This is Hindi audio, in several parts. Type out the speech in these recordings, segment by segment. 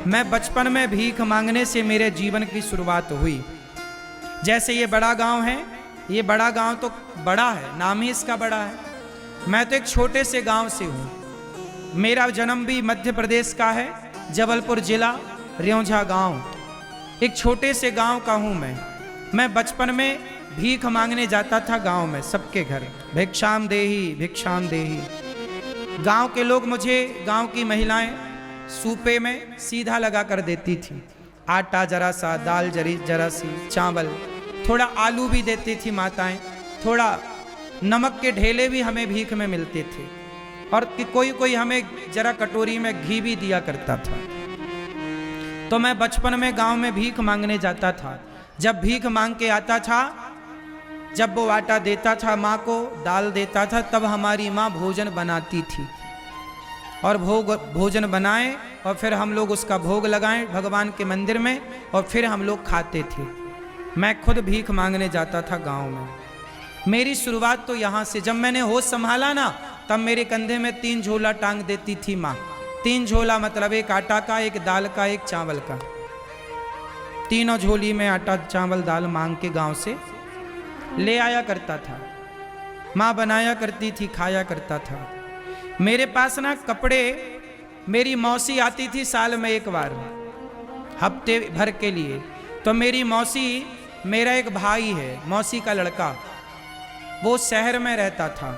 मैं बचपन में भीख मांगने से मेरे जीवन की शुरुआत हुई। जैसे ये बड़ा गांव है, ये बड़ा गांव तो बड़ा है, नाम ही इसका बड़ा है। मैं तो एक छोटे से गांव से हूँ। मेरा जन्म भी मध्य प्रदेश का है, जबलपुर जिला, रेौंझा गांव। एक छोटे से गांव का हूँ मैं बचपन में भीख मांगने जाता था गांव में, सबके घर भिक्षाम देही भिक्षाम देही। गांव के लोग मुझे, गांव की महिलाएं सूपे में सीधा लगा कर देती थी। आटा जरा सा, दाल जरा सी, चावल, थोड़ा आलू भी देती थी माताएं, थोड़ा नमक के ढेले भी हमें भीख में मिलते थे, और कोई हमें जरा कटोरी में घी भी दिया करता था। तो मैं बचपन में गांव में भीख मांगने जाता था। जब भीख मांग के आता था, जब वो आटा देता था माँ को, दाल देता था, तब हमारी माँ भोजन बनाती थी, और भोजन बनाए और फिर हम लोग उसका भोग लगाएं भगवान के मंदिर में, और फिर हम लोग खाते थे। मैं खुद भीख मांगने जाता था गांव में। मेरी शुरुआत तो यहाँ से, जब मैंने होश संभाला ना, तब मेरे कंधे में 3 झोला टांग देती थी माँ। 3 झोला मतलब एक आटा का, एक दाल का, एक चावल का। तीनों झोली में आटा चावल दाल मांग के गांव से ले आया करता था। माँ बनाया करती थी, खाया करता था। मेरे पास ना कपड़े, मेरी मौसी आती थी साल में एक बार, हफ्ते भर के लिए। तो मेरी मौसी, मेरा एक भाई है मौसी का लड़का, वो शहर में रहता था,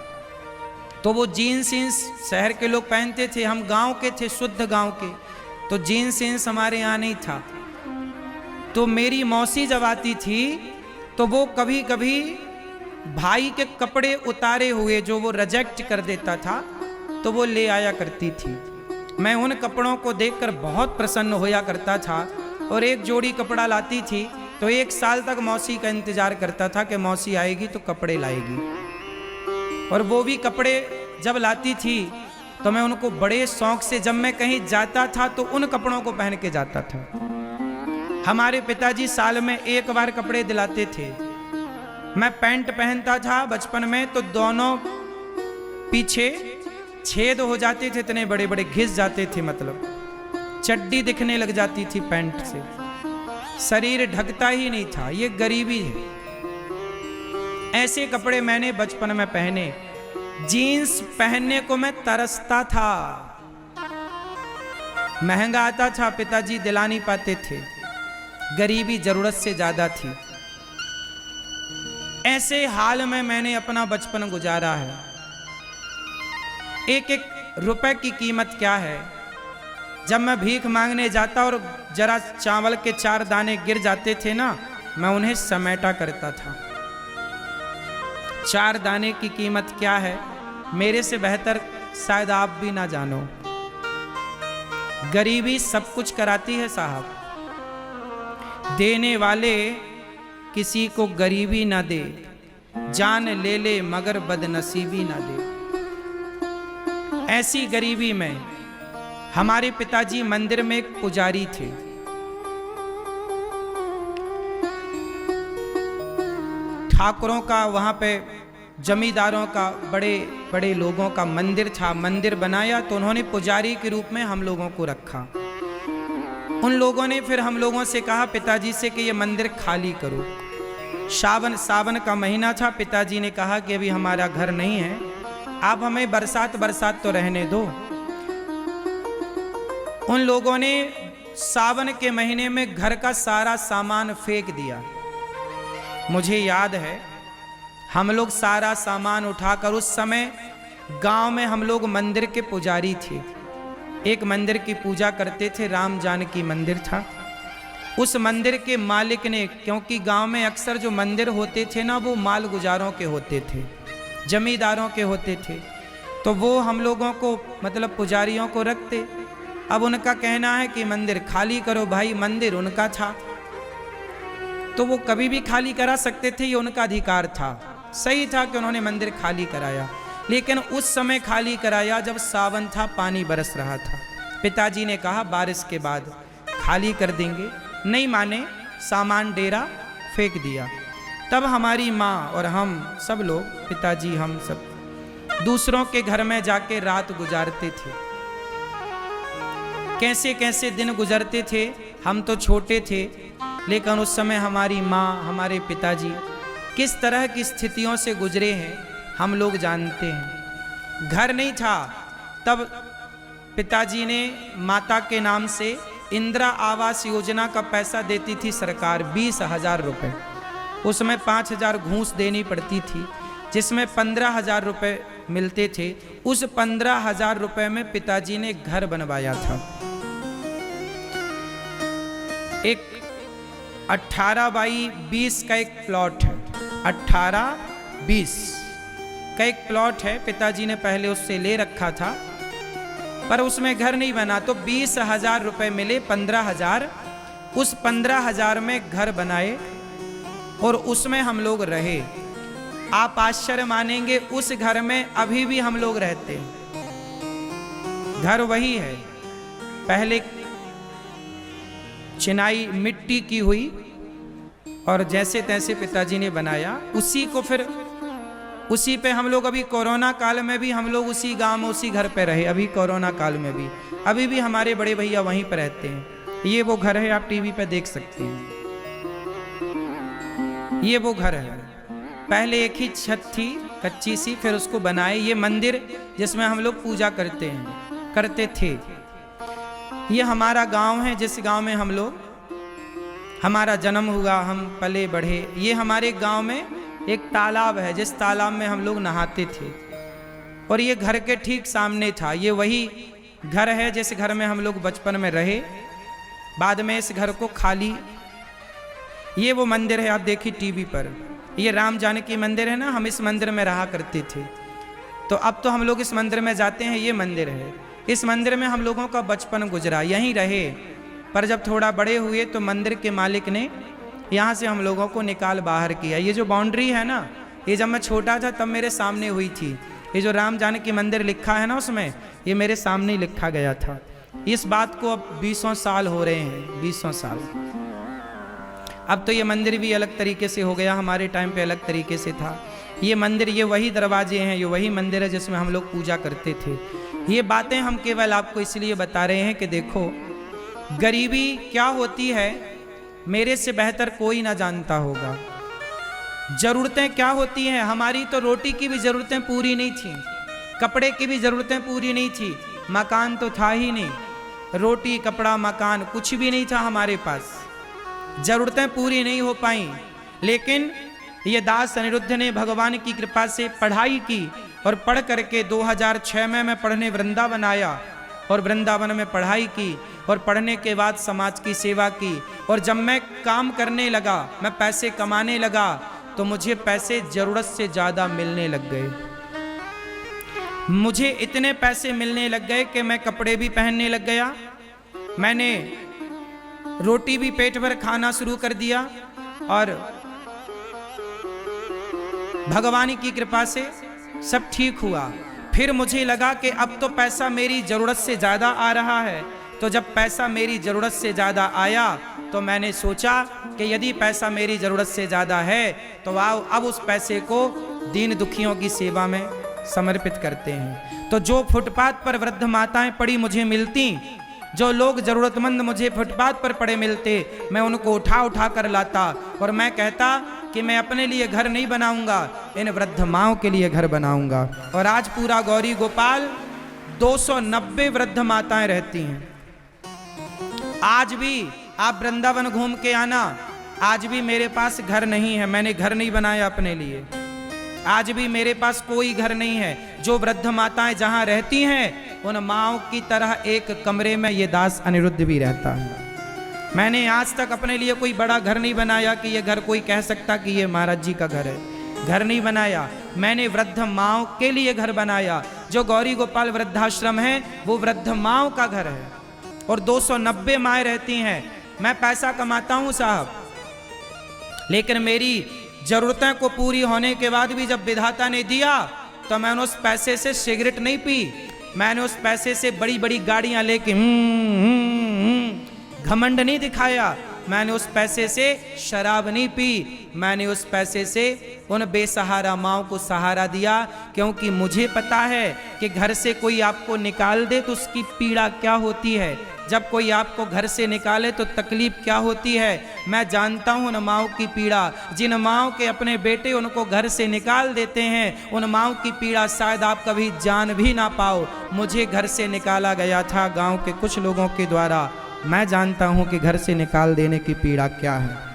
तो वो जीन्स शहर के लोग पहनते थे, हम गांव के थे, शुद्ध गांव के, तो जीन्स हमारे यहाँ नहीं था। तो मेरी मौसी जब आती थी तो वो कभी कभी भाई के कपड़े उतारे हुए जो वो रिजेक्ट कर देता था, तो वो ले आया करती थी। मैं उन कपड़ों को देखकर बहुत प्रसन्न होया करता था, और एक जोड़ी कपड़ा लाती थी तो 1 साल तक मौसी का इंतजार करता था कि मौसी आएगी तो कपड़े लाएगी। और वो भी कपड़े जब लाती थी तो मैं उनको बड़े शौक से, जब मैं कहीं जाता था तो उन कपड़ों को पहन के जाता था। हमारे पिताजी साल में 1 बार कपड़े दिलाते थे। मैं पैंट पहनता था बचपन में, तो दोनों पीछे छेद हो जाते थे, इतने बड़े बड़े घिस जाते थे, मतलब चड्डी दिखने लग जाती थी पैंट से, शरीर ढकता ही नहीं था। ये गरीबी है। ऐसे कपड़े मैंने बचपन में पहने। जीन्स पहनने को मैं तरसता था। महंगा आता था, पिताजी दिला नहीं पाते थे, गरीबी जरूरत से ज्यादा थी। ऐसे हाल में मैंने अपना बचपन गुजारा है। एक रुपए की कीमत क्या है। जब मैं भीख मांगने जाता और जरा चावल के 4 दाने गिर जाते थे ना, मैं उन्हें समेटा करता था। 4 दाने की कीमत क्या है, मेरे से बेहतर शायद आप भी ना जानो। गरीबी सब कुछ कराती है साहब। देने वाले किसी को गरीबी ना दे, जान ले ले मगर बदनसीबी ना दे। ऐसी गरीबी में हमारे पिताजी मंदिर में एक पुजारी थे। ठाकुरों का, वहां पे जमींदारों का, बड़े बड़े लोगों का मंदिर था। मंदिर बनाया तो उन्होंने पुजारी के रूप में हम लोगों को रखा। उन लोगों ने फिर हम लोगों से कहा पिताजी से कि ये मंदिर खाली करो। सावन का महीना था। पिताजी ने कहा कि अभी हमारा घर नहीं है, आप हमें बरसात तो रहने दो। उन लोगों ने सावन के महीने में घर का सारा सामान फेंक दिया। मुझे याद है, हम लोग सारा सामान उठाकर, उस समय गांव में हम लोग मंदिर के पुजारी थे, एक मंदिर की पूजा करते थे, राम जानकी मंदिर था। उस मंदिर के मालिक ने, क्योंकि गांव में अक्सर जो मंदिर होते थे ना, वो माल गुजारों के होते थे, जमींदारों के होते थे, तो वो हम लोगों को, मतलब पुजारियों को रखते। अब उनका कहना है कि मंदिर खाली करो। भाई मंदिर उनका था तो वो कभी भी खाली करा सकते थे, ये उनका अधिकार था। सही था कि उन्होंने मंदिर खाली कराया, लेकिन उस समय खाली कराया जब सावन था, पानी बरस रहा था। पिताजी ने कहा बारिश के बाद खाली कर देंगे, नहीं माने, सामान डेरा फेंक दिया। तब हमारी माँ और हम सब लोग, पिताजी हम सब दूसरों के घर में जाके रात गुजारते थे। कैसे कैसे दिन गुजरते थे। हम तो छोटे थे, लेकिन उस समय हमारी माँ, हमारे पिताजी किस तरह की स्थितियों से गुजरे हैं हम लोग जानते हैं। घर नहीं था तब पिताजी ने माता के नाम से इंदिरा आवास योजना का पैसा देती थी सरकार, 20,000 रुपये। उसमें 5,000 घूस देनी पड़ती थी, जिसमें 15,000 रुपये मिलते थे। उस 15,000 रुपये में पिताजी ने घर बनवाया था। एक 18x20 का एक प्लॉट है, 18-20 का एक प्लॉट है। पिताजी ने पहले उससे ले रखा था, पर उसमें घर नहीं बना, तो 20,000 रुपये मिले, 15,000। उस 15,000 में घर बनाए और उसमें हम लोग रहे। आप आश्चर्य मानेंगे, उस घर में अभी भी हम लोग रहते हैं। घर वही है, पहले चिनाई मिट्टी की हुई और जैसे तैसे पिताजी ने बनाया, उसी को फिर उसी पे हम लोग अभी कोरोना काल में भी हम लोग उसी गांव में उसी घर पे रहे। अभी कोरोना काल में भी अभी भी हमारे बड़े भैया वहीं पर रहते हैं। ये वो घर है, आप टीवी पे देख सकते हैं। ये वो घर है, पहले एक ही छत थी कच्ची सी, फिर उसको बनाए। ये मंदिर जिसमें हम लोग पूजा करते थे। ये हमारा गांव है, जिस गांव में हम लोग, हमारा जन्म हुआ, हम पले बढ़े। ये हमारे गांव में एक तालाब है, जिस तालाब में हम लोग नहाते थे, और ये घर के ठीक सामने था। ये वही घर है जिस घर में हम लोग बचपन में रहे। बाद में इस घर को खाली, ये वो मंदिर है, आप देखिए टीवी पर, ये राम जानकी मंदिर है ना, हम इस मंदिर में रहा करते थे। तो अब तो हम लोग इस मंदिर में जाते हैं। ये मंदिर है, इस मंदिर में हम लोगों का बचपन गुजरा, यहीं रहे। पर जब थोड़ा बड़े हुए तो मंदिर के मालिक ने यहाँ से हम लोगों को निकाल बाहर किया। ये जो बाउंड्री है ना, ये जब मैं छोटा था तब मेरे सामने हुई थी। ये जो राम जानकी मंदिर लिखा है ना, उसमें ये मेरे सामने ही लिखा गया था। इस बात को अब 20 साल हो रहे हैं, 20 साल। अब तो ये मंदिर भी अलग तरीके से हो गया, हमारे टाइम पे अलग तरीके से था। ये मंदिर, ये वही दरवाजे हैं, ये वही मंदिर है जिसमें हम लोग पूजा करते थे। ये बातें हम केवल आपको इसलिए बता रहे हैं कि देखो, गरीबी क्या होती है मेरे से बेहतर कोई ना जानता होगा। जरूरतें क्या होती हैं, हमारी तो रोटी की भी जरूरतें पूरी नहीं थी, कपड़े की भी जरूरतें पूरी नहीं थी, मकान तो था ही नहीं। रोटी, कपड़ा, मकान कुछ भी नहीं था हमारे पास, जरूरतें पूरी नहीं हो पाई। लेकिन ये दास अनिरुद्ध ने भगवान की कृपा से पढ़ाई की, और पढ़ करके 2006 में मैं पढ़ने वृंदावन आया, और वृंदावन में पढ़ाई की, और पढ़ने के बाद समाज की सेवा की। और जब मैं काम करने लगा, मैं पैसे कमाने लगा, तो मुझे पैसे जरूरत से ज़्यादा मिलने लग गए। मुझे इतने पैसे मिलने लग गए कि मैं कपड़े भी पहनने लग गया, मैंने रोटी भी पेट भर खाना शुरू कर दिया, और भगवान की कृपा से सब ठीक हुआ। फिर मुझे लगा कि अब तो पैसा मेरी ज़रूरत से ज़्यादा आ रहा है। तो जब पैसा मेरी ज़रूरत से ज़्यादा आया, तो मैंने सोचा कि यदि पैसा मेरी ज़रूरत से ज़्यादा है तो आओ अब उस पैसे को दीन दुखियों की सेवा में समर्पित करते हैं। तो जो फुटपाथ पर वृद्ध माताएं पड़ी मुझे मिलती, जो लोग ज़रूरतमंद मुझे फुटपाथ पर पड़े मिलते, मैं उनको उठा उठा कर लाता, और मैं कहता कि मैं अपने लिए घर नहीं बनाऊंगा, इन वृद्ध माओं के लिए घर बनाऊंगा। और आज पूरा गौरी गोपाल 290 वृद्ध माताएं रहती हैं। आज भी आप वृंदावन घूम के आना, आज भी मेरे पास घर नहीं है, मैंने घर नहीं बनाया अपने लिए। आज भी मेरे पास कोई घर नहीं है। जो वृद्ध माताएं जहां रहती हैं, उन माओं की तरह एक कमरे में ये दास अनिरुद्ध भी रहता है। मैंने आज तक अपने लिए कोई बड़ा घर नहीं बनाया कि ये घर कोई कह सकता कि ये महाराज जी का घर है। घर नहीं बनाया, मैंने वृद्ध माओं के लिए घर बनाया। जो गौरी गोपाल वृद्धाश्रम है वो वृद्ध माओं का घर है, और 290 माएँ रहती हैं। मैं पैसा कमाता हूँ साहब, लेकिन मेरी जरूरतें को पूरी होने के बाद भी जब विधाता ने दिया, तो मैंने उस पैसे से सिगरेट नहीं पी, मैंने उस पैसे से बड़ी बड़ी गाड़ियां लेके घमंड नहीं दिखाया, मैंने उस पैसे से शराब नहीं पी, मैंने उस पैसे से उन बेसहारा माओं को सहारा दिया। क्योंकि मुझे पता है कि घर से कोई आपको निकाल दे तो उसकी पीड़ा क्या होती है। जब कोई आपको घर से निकाले तो तकलीफ क्या होती है। मैं जानता हूँ उन माँओं की पीड़ा, जिन माँओं के अपने बेटे उनको घर से निकाल देते हैं, उन माँओं की पीड़ा शायद आप कभी जान भी ना पाओ। मुझे घर से निकाला गया था गांव के कुछ लोगों के द्वारा, मैं जानता हूँ कि घर से निकाल देने की पीड़ा क्या है।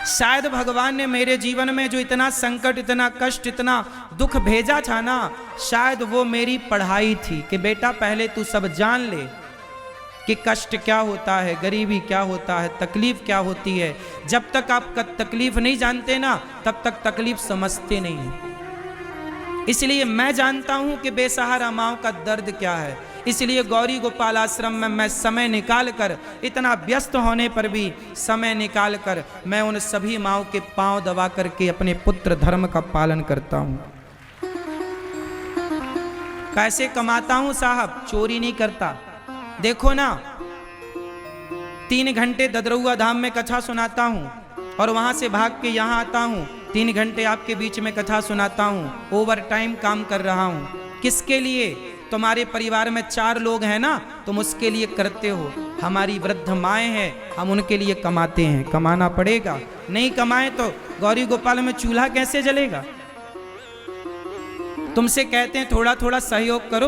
शायद भगवान ने मेरे जीवन में जो इतना संकट, इतना कष्ट, इतना दुख भेजा था ना, शायद वो मेरी पढ़ाई थी कि बेटा पहले तू सब जान ले कि कष्ट क्या होता है, गरीबी क्या होता है, तकलीफ क्या होती है। जब तक आप तकलीफ नहीं जानते ना, तब तक तकलीफ समझते नहीं हैं। इसलिए मैं जानता हूं कि बेसहारा माँओं का दर्द क्या है। इसलिए गौरी गोपाल आश्रम में मैं समय निकाल कर, इतना व्यस्त होने पर भी समय निकाल कर मैं उन सभी माँओं के पांव दबा करके अपने पुत्र धर्म का पालन करता हूं। पैसे कमाता हूं साहब, चोरी नहीं करता। देखो ना, 3 घंटे ददरुआ धाम में कथा सुनाता हूं और वहां से भाग के यहां आता हूं, 3 घंटे आपके बीच में कथा सुनाता हूं, ओवर टाइम काम कर रहा हूं। किसके लिए? तुम्हारे परिवार में 4 लोग हैं ना, तुम उसके लिए करते हो। हमारी वृद्ध माएँ हैं, हम उनके लिए कमाते हैं, कमाना पड़ेगा। नहीं कमाए तो गौरी गोपाल में चूल्हा कैसे जलेगा। तुमसे कहते हैं थोड़ा थोड़ा सहयोग करो,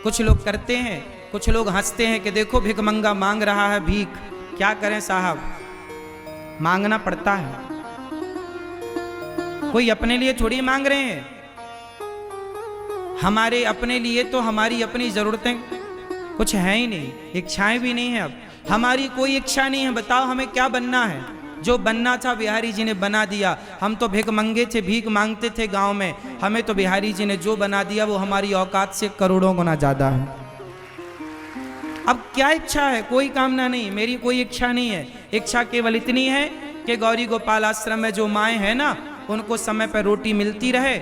कुछ लोग करते हैं, कुछ लोग हंसते हैं कि देखो भिखमंगा मांग रहा है भीख। क्या करें साहब, मांगना पड़ता है। कोई अपने लिए थोड़ी मांग रहे हैं, हमारे अपने लिए तो हमारी अपनी जरूरतें कुछ है ही नहीं, इच्छाएं भी नहीं है। अब हमारी कोई इच्छा नहीं है। बताओ हमें क्या बनना है? जो बनना था बिहारी जी ने बना दिया। हम तो भिख मंगे थे, भीख मांगते थे गांव में, हमें तो बिहारी जी ने जो बना दिया वो हमारी औकात से करोड़ों गुना ज्यादा है। अब क्या इच्छा है? कोई कामना नहीं, मेरी कोई इच्छा नहीं है। इच्छा केवल इतनी है कि गौरी गोपाल आश्रम में जो माएँ हैं ना, उनको समय पर रोटी मिलती रहे।